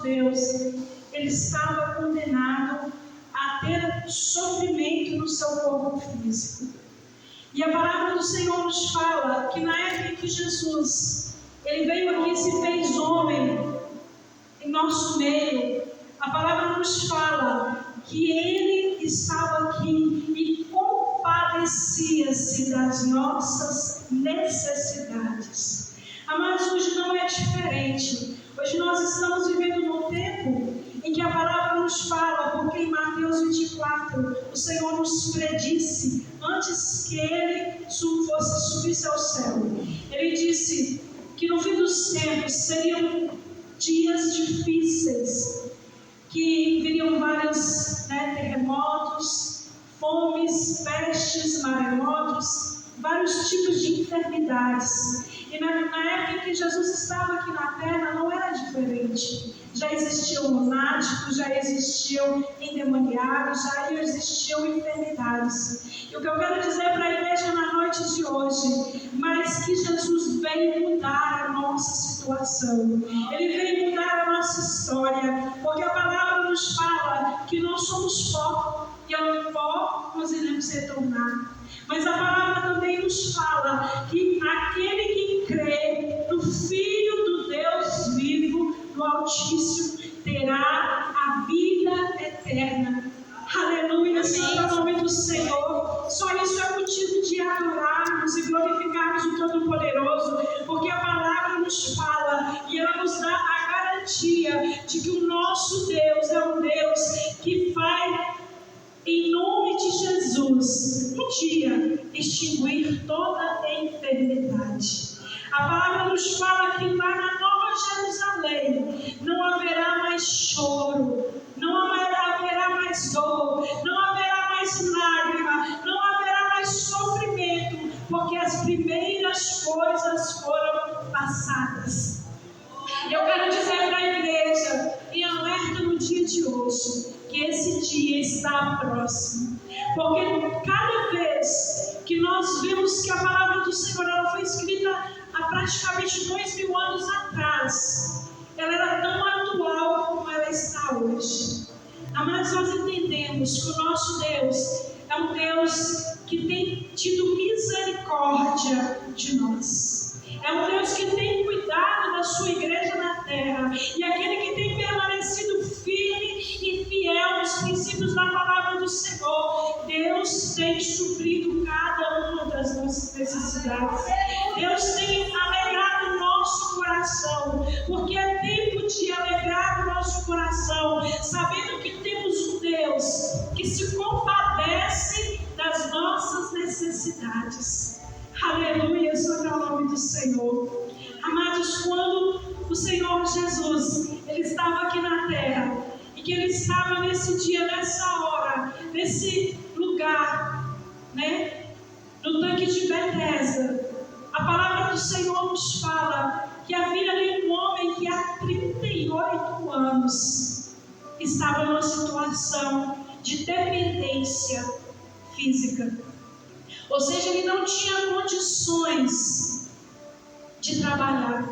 Deus, ele estava condenado a ter sofrimento no seu corpo físico. E a palavra do Senhor nos fala que na época em que Jesus ele veio aqui e se fez homem em nosso meio, a palavra nos fala que ele estava aqui e compadecia-se das nossas necessidades. Amados, hoje não é diferente. Hoje nós estamos vivendo num tempo em que a palavra nos fala, porque em Mateus 24 o Senhor nos predisse, antes que ele subisse ao céu, ele disse que no fim dos tempos seriam dias difíceis, que viriam vários terremotos, fomes, pestes, maremotos, vários tipos de enfermidades. E na época em que Jesus estava aqui na terra não era diferente. Já existiam lunáticos, já existiam endemoniados, já existiam enfermidades. E o que eu quero dizer para a igreja na noite de hoje, mas que Jesus veio mudar a nossa situação. Ele veio mudar a nossa história, porque a palavra nos fala que nós somos pó, e ao pó nós iremos retornar. Mas a palavra também nos fala que aquele que crê no Filho do Deus vivo, no Altíssimo, terá a vida eterna. Aleluia, santo é o nome do Senhor. Só isso é motivo de adorarmos e glorificarmos o Todo-Poderoso, porque a palavra nos fala e ela nos dá a garantia de que o nosso Deus é um Deus que vai, em nome de Jesus, um dia extinguir toda a enfermidade. A palavra nos fala que lá na Nova Jerusalém não haverá mais choro, não haverá mais dor, não haverá mais lágrima, não haverá mais sofrimento, porque as primeiras coisas foram passadas. Eu quero dizer para a igreja, em alerta no dia de hoje, que esse dia está próximo, porque cada vez que nós vemos que a palavra do Senhor ela foi escrita há praticamente 2000 anos atrás, ela era tão atual como ela está hoje. Mas nós entendemos que o nosso Deus é um Deus que tem tido misericórdia de nós. É um Deus que tem cuidado da sua igreja na terra. E aquele que tem permanecido firme e fiel nos princípios da palavra do Senhor. Deus tem suprido cada uma das nossas necessidades. Deus tem alegrado o nosso coração. Porque é tempo de alegrar o nosso coração, sabendo que temos um Deus que se compadece das nossas necessidades. Aleluia, santo é o nome do Senhor. Amados, quando o Senhor Jesus, ele estava aqui na terra, e que ele estava nesse dia, nessa hora, nesse lugar, no tanque de Betesda, a palavra do Senhor nos fala que havia ali um homem que há 38 anos estava numa situação de dependência física. Ou seja, ele não tinha condições de trabalhar.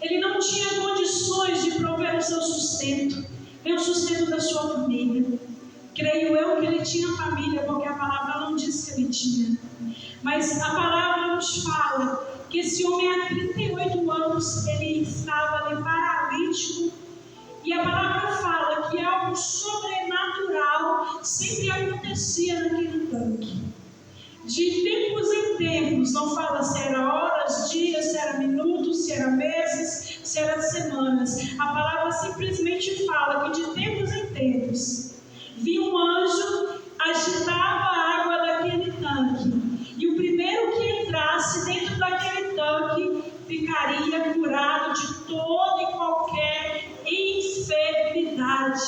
Ele não tinha condições de prover o seu sustento, nem o sustento da sua família. Creio eu que ele tinha família, porque a palavra não diz que ele tinha. Mas a palavra nos fala que esse homem há 38 anos, ele estava ali paralítico. E a palavra fala que algo sobrenatural sempre acontecia naquele tanque. De tempos em tempos, não fala se era horas, dias, se era minutos, se era meses, se era semanas. A palavra simplesmente fala que de tempos em tempos, vinha um anjo, agitava a água daquele tanque. E o primeiro que entrasse dentro daquele tanque, ficaria curado de toda e qualquer enfermidade.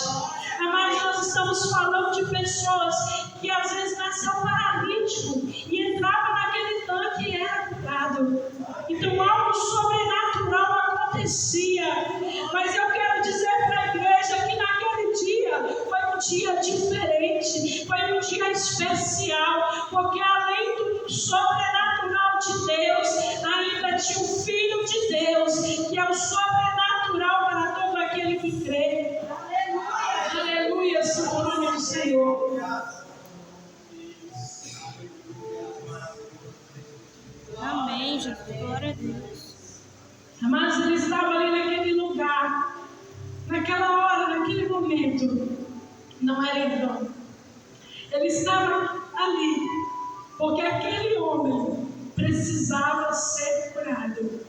Mas nós estamos falando de pessoas que às vezes nasceu paralítico e entrava naquele tanque e era curado. Então algo sobrenatural acontecia. Mas eu quero dizer para a igreja que naquele dia foi um dia diferente, foi um dia especial, porque além do sobrenatural de Deus, ainda tinha o Filho de Deus, que é o sobrenatural para todo aquele que crê. Senhor. Amém, Jesus. Glória a Deus. Mas ele estava ali naquele lugar, naquela hora, naquele momento. Não era em vão. Ele estava ali, porque aquele homem precisava ser curado.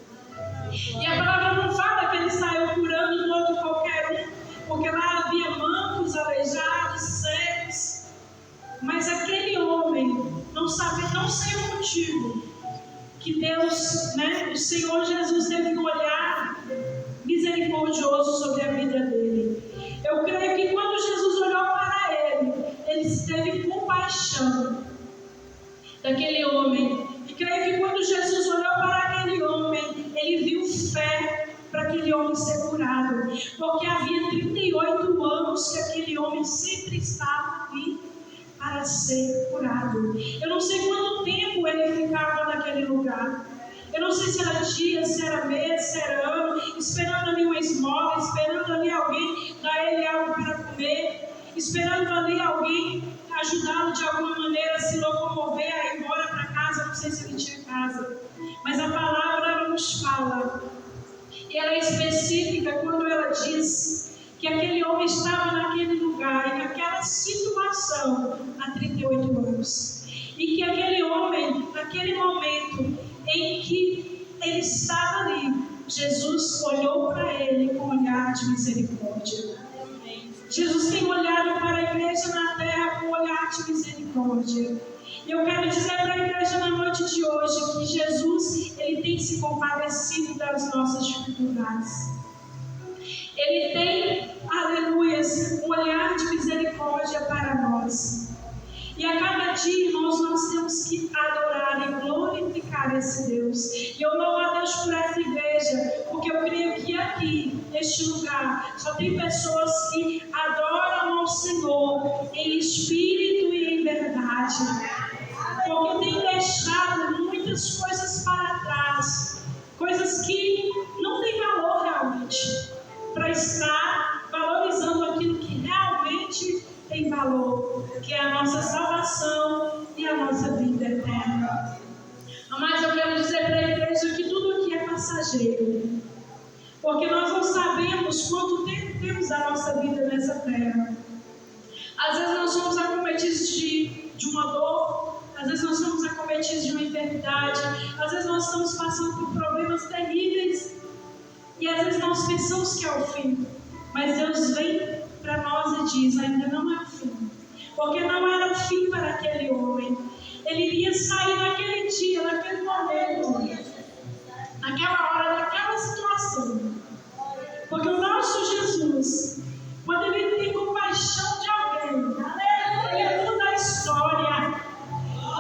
E a palavra não fala que ele saiu curando todo qualquer um, porque lá havia mancos, aleijados, cegos. Mas aquele homem não sei o motivo que Deus, o Senhor Jesus teve um olhar misericordioso sobre a vida dele. Eu creio que quando Jesus olhou para ele teve compaixão daquele homem. E creio que quando Jesus olhou para aquele homem, ele viu fé para aquele homem ser curado. Porque havia 38 anos que aquele homem sempre estava ali para ser curado. Eu não sei quanto tempo ele ficava naquele lugar. Eu não sei se era dia, se era mês, se era ano, esperando ali uma esmola, esperando ali alguém dar ele algo para comer, esperando ali alguém ajudá-lo de alguma maneira a se locomover, a ir embora para casa. Não sei se ele tinha casa, mas a palavra ela nos fala, e ela é específica quando ela diz que aquele homem estava naquele lugar e naquela situação há 38 anos. E que aquele homem, naquele momento em que ele estava ali, Jesus olhou para ele com um olhar de misericórdia. Jesus tem olhado para a igreja na terra com um olhar de misericórdia. E eu quero dizer para a igreja na noite de hoje que Jesus, ele tem se compadecido das nossas dificuldades. Ele tem, aleluia, um olhar de misericórdia para nós. E a cada dia, irmãos, nós temos que adorar e glorificar esse Deus. E eu louvo a Deus por essa igreja, porque eu creio que aqui, neste lugar, só tem pessoas que adoram ao Senhor em espírito e em verdade. Porque tem deixado muitas coisas para trás, coisas que não têm valor realmente, para estar valorizando aquilo que realmente tem valor, que é a nossa salvação e a nossa vida eterna. Mas eu quero dizer para a igreja que tudo aqui é passageiro, porque nós não sabemos quanto tempo temos a nossa vida nessa terra. Às vezes nós somos acometidos de uma dor, às vezes nós somos acometidos de uma enfermidade, às vezes nós estamos passando por problemas terríveis, e às vezes nós pensamos que é o fim, mas Deus vem para nós e diz, ainda não é o fim, porque não era o fim para aquele homem. Ele iria sair naquele dia, naquele momento, naquela hora, naquela situação, porque o nosso Jesus, quando ele tem compaixão de alguém, ele muda a história.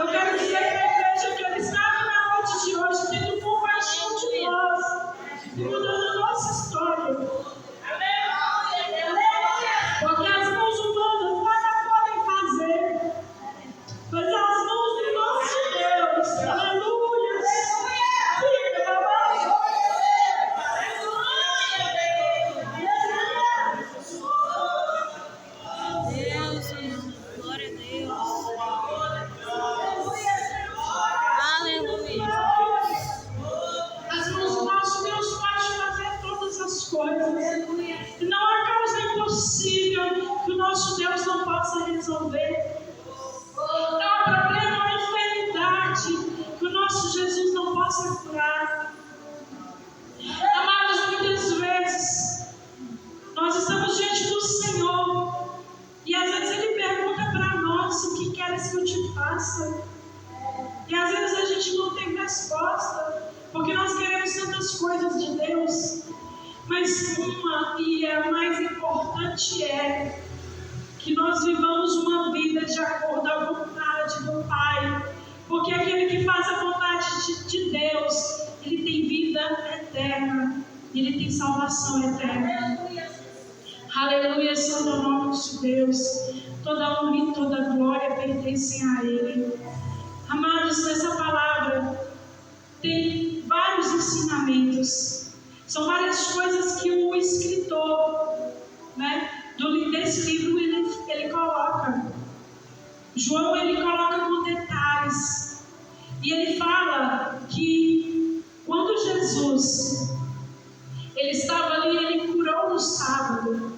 Eu quero dizer para a igreja que ele estava na noite de hoje tendo compaixão de nós e mudando a nossa história. Porque as mãos humanas nada podem fazer, mas as mãos do nosso Deus, aleluia, fica na mão. Deus, glória a Deus. Aleluia. As mãos do nosso Deus podem fazer todas as coisas. E não há causa impossível que o nosso Deus não possa resolver. Não há problema ou enfermidade que o nosso Jesus não possa curar. Amados, muitas vezes nós estamos diante do Senhor e às vezes Ele pergunta para nós o que queres que eu te faça. E às vezes a gente não tem resposta, porque nós queremos tantas coisas de Deus. Mas uma, e a mais importante, é que nós vivamos uma vida de acordo à vontade do Pai. Porque aquele que faz a vontade de Deus, ele tem vida eterna, ele tem salvação eterna. Aleluia, santo é o nome de Deus. Toda honra e toda glória pertencem a Ele. Amados, nessa palavra tem vários ensinamentos. São várias coisas que o escritor, desse livro ele coloca. João, ele coloca com detalhes. E ele fala que quando Jesus, ele estava ali, ele curou no sábado.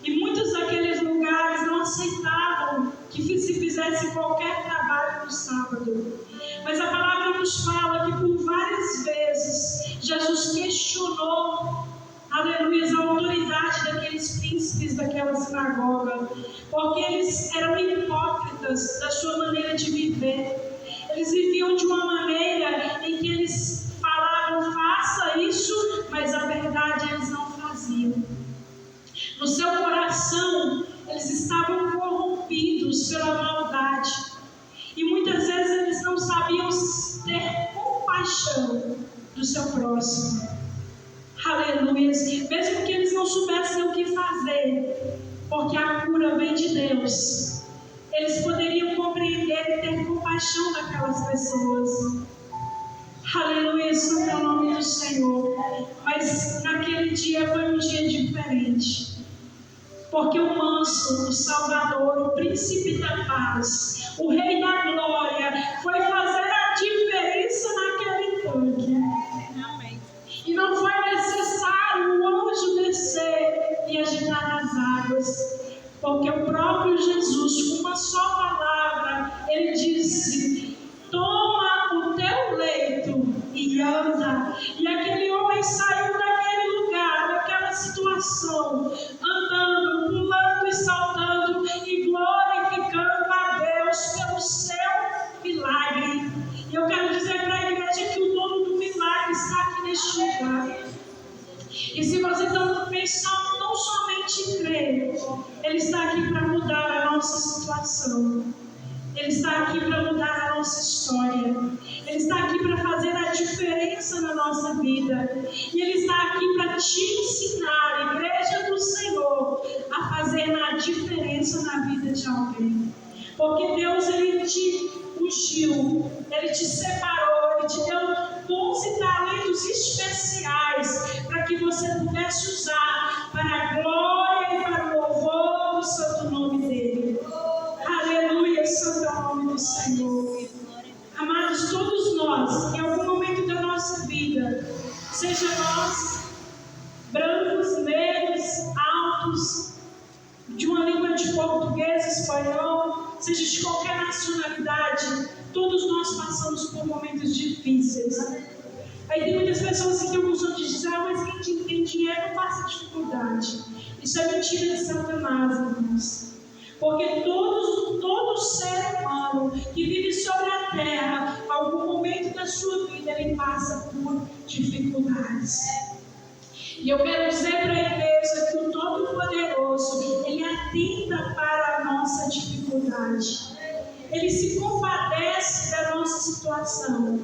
E muitos daqueles lugares não aceitavam que se fizesse qualquer trabalho no sábado. Mas a palavra nos fala que por várias vezes Jesus questionou, aleluia, a autoridade daqueles príncipes daquela sinagoga, porque eles eram hipócritas da sua maneira de viver. Eles viviam de uma maneira em que eles falavam, faça isso, mas a verdade eles não faziam. No seu coração, eles estavam corrompidos pela maldade. E muitas vezes eles não sabiam ter compaixão do seu próximo. Aleluia. Mesmo que eles não soubessem o que fazer, porque a cura vem de Deus, eles poderiam compreender e ter compaixão daquelas pessoas. Aleluia, santo é o nome do Senhor. Mas naquele dia foi um dia diferente. Porque o manso, o Salvador, o príncipe da paz, o Rei da glória, foi fazer a diferença naquele tanque. Amém. E não foi necessário o anjo descer e agitar as águas. Porque o próprio Jesus, com uma só palavra, ele disse, toma o teu leito e anda. E aquele homem saiu daquele lugar, daquela situação, andando, pulando e saltando e glorificando a Deus pelo seu milagre. E eu quero dizer para a igreja que o dono do milagre está aqui neste lugar. E se você não somente crer, Ele está aqui para mudar a nossa situação. Ele está aqui para mudar a nossa história. Ele está aqui para fazer a diferença na nossa vida. E Ele está aqui para te ensinar, Igreja do Senhor, a fazer a diferença na vida de alguém. Porque Deus, Ele te ungiu, Ele te separou, Ele te deu dons e talentos especiais para que você pudesse usar para a glória e para o louvor do santo nome dEle. Aleluia, santo é o nome do Senhor. Amados, todos nós, em algum momento da nossa vida, seja nós, brancos, negros, altos, de uma língua de português, espanhol, seja de qualquer nacionalidade, todos nós passamos por momentos difíceis. Aí tem muitas pessoas que têm o costume de dizer, mas quem tem dinheiro passa dificuldade. Isso é mentira de Satanás, irmãos. Porque todo ser humano que vive sobre a terra, em algum momento da sua vida, ele passa por dificuldades. E eu quero dizer para a igreja que o Todo-Poderoso, Ele atenta para a nossa dificuldade. Ele se compadece da nossa situação.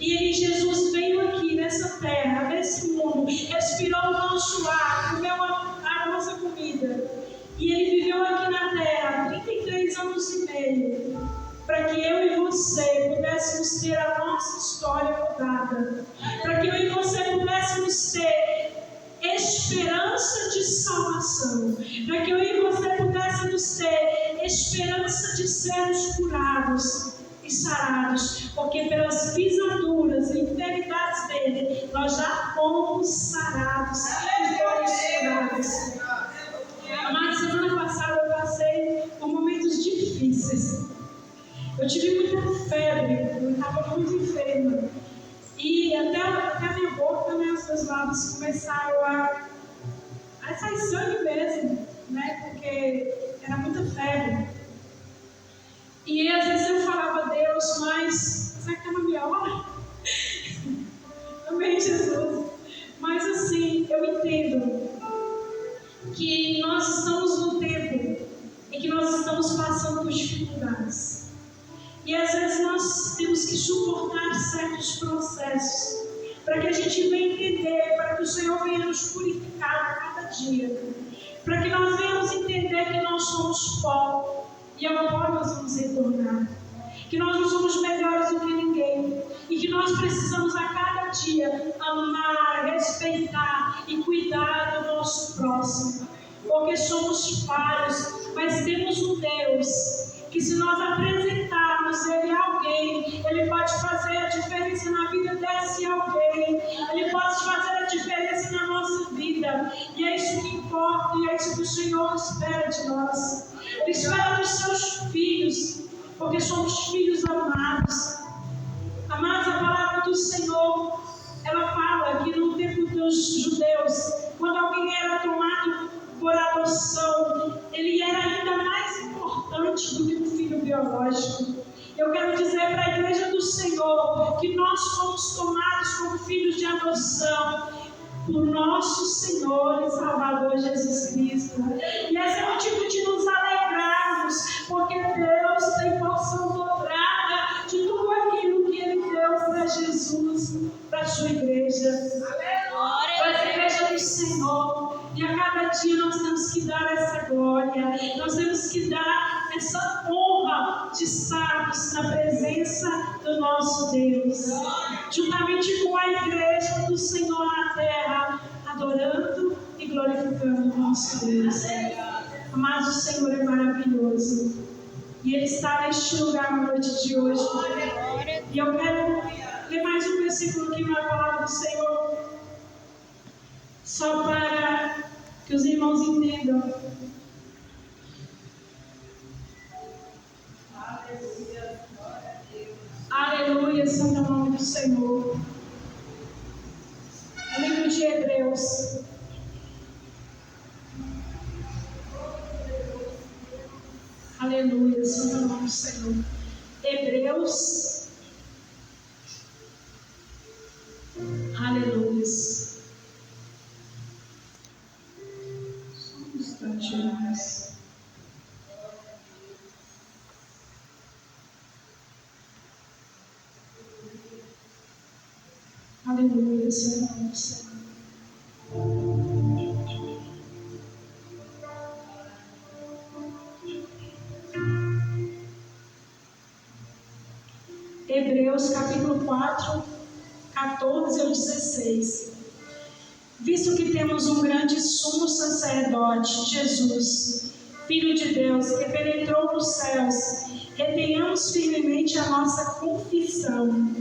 E Ele, Jesus, veio aqui nessa terra, nesse mundo, respirou o nosso ar, comeu a nossa comida. E Ele viveu aqui na terra 33 anos e meio, para que eu e você pudéssemos ter a nossa história mudada. Para que eu e você pudéssemos ter esperança de salvação, para que eu e você pudéssemos ter esperança de sermos curados e sarados, porque pelas pisaduras e enfermidades dele, nós já fomos sarados e fomos curados. Mas semana passada eu passei por momentos difíceis. Eu tive muita febre, eu estava muito enferma. E até a minha boca, né, os meus lábios começaram a sair sangue mesmo, né, porque era muita febre. E às vezes eu falava a Deus, mas será que está na minha hora? Amém, Jesus. Mas assim, eu entendo que nós estamos no tempo em que nós estamos passando por dificuldades. E às vezes nós temos que suportar certos processos para que a gente venha entender, para que o Senhor venha nos purificar a cada dia, para que nós venhamos entender que nós somos pó e ao pó nós vamos retornar, que nós não somos melhores do que ninguém e que nós precisamos a cada dia amar, respeitar e cuidar do nosso próximo, porque somos falhos, mas temos um Deus que se nós apresentarmos Ele a alguém, Ele pode fazer a diferença na vida desse alguém, Ele pode fazer a diferença na nossa vida, e é isso que importa, e é isso que o Senhor espera de nós. Ele espera dos seus filhos, porque somos filhos amados. Amados, a palavra do Senhor, ela fala que no tempo dos judeus, quando alguém era tomado por adoção, ele era ainda mais importante do que um filho biológico. Eu quero dizer para a igreja do Senhor que nós fomos tomados como filhos de adoção por nosso Senhor e Salvador Jesus Cristo. E esse é o motivo de nos alegrarmos, porque Deus tem porção dobrada de tudo aquilo que Ele deu para Jesus, para a sua igreja, para a igreja do Senhor. E a cada dia nós temos que dar essa glória, nós temos que dar essa honra de estarmos na presença do nosso Deus, juntamente com a igreja do Senhor na terra, adorando e glorificando o nosso Deus. Mas o Senhor é maravilhoso, e Ele está neste lugar na noite de hoje. E eu quero ler mais um versículo aqui na palavra do Senhor, só para que os irmãos entendam. Aleluia, santo é o nome do Senhor. O livro de Hebreus. Aleluia, santo é o nome do Senhor. Hebreus. Aleluia. Só um instante mais. Aleluia, Senhor, Senhor. Hebreus capítulo 4, 14 ao 16. Visto que temos um grande sumo sacerdote, Jesus, Filho de Deus, que penetrou nos céus, retenhamos firmemente a nossa confissão.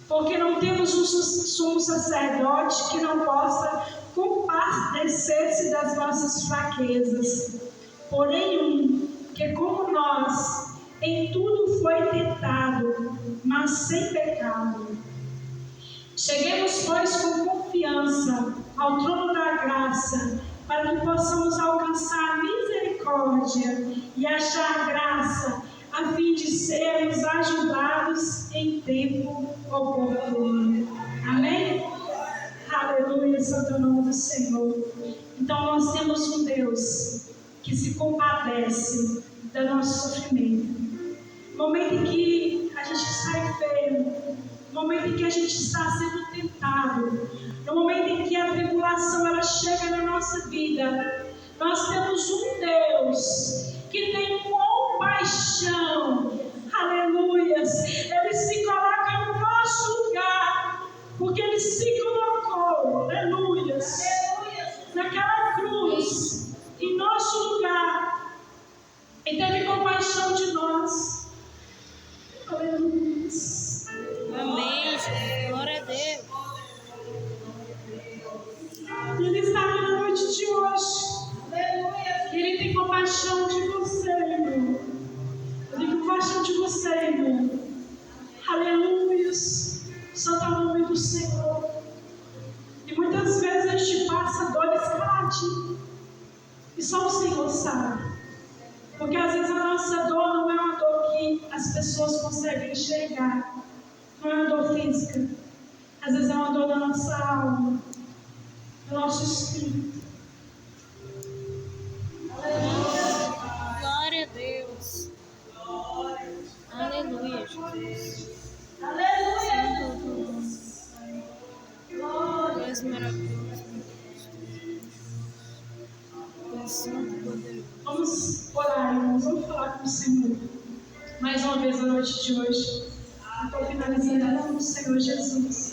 Porque não temos um sumo sacerdote que não possa compadecer-se das nossas fraquezas, porém um que, como nós, em tudo foi tentado, mas sem pecado. Cheguemos, pois, com confiança ao trono da graça, para que possamos alcançar misericórdia e achar graça, a fim de sermos ajudados em tempo oportuno. Amém? Aleluia, santo é o nome do Senhor. Então nós temos um Deus que se compadece do nosso sofrimento. No momento em que a gente está enfermo, no momento em que a gente está sendo tentado, no momento em que a tribulação ela chega na nossa vida, nós temos um Deus que tem compaixão. Aleluias. Ele se coloca no nosso lugar, porque Ele se colocou, aleluias, naquela cruz, em nosso lugar, e teve compaixão de nós. Aleluias. Amém, Jesus. Glória a Deus. Ele está aqui na noite de hoje. Ele tem compaixão de você, irmão. Ele tem compaixão de você, irmão. Aleluia. Santo é o nome do Senhor. E muitas vezes a gente passa dores caladinhas. E só o Senhor sabe. Porque às vezes a nossa dor não é uma dor que as pessoas conseguem enxergar. Não é uma dor física. Às vezes é uma dor da nossa alma, do nosso espírito. Glória a Deus. Aleluia, Jesus. Aleluia. Deus maravilhoso. Deus santo e poderoso. Vamos orar, irmãos. Vamos falar com o Senhor. Mais uma vez na noite de hoje. Estou finalizando em nome do Senhor Jesus.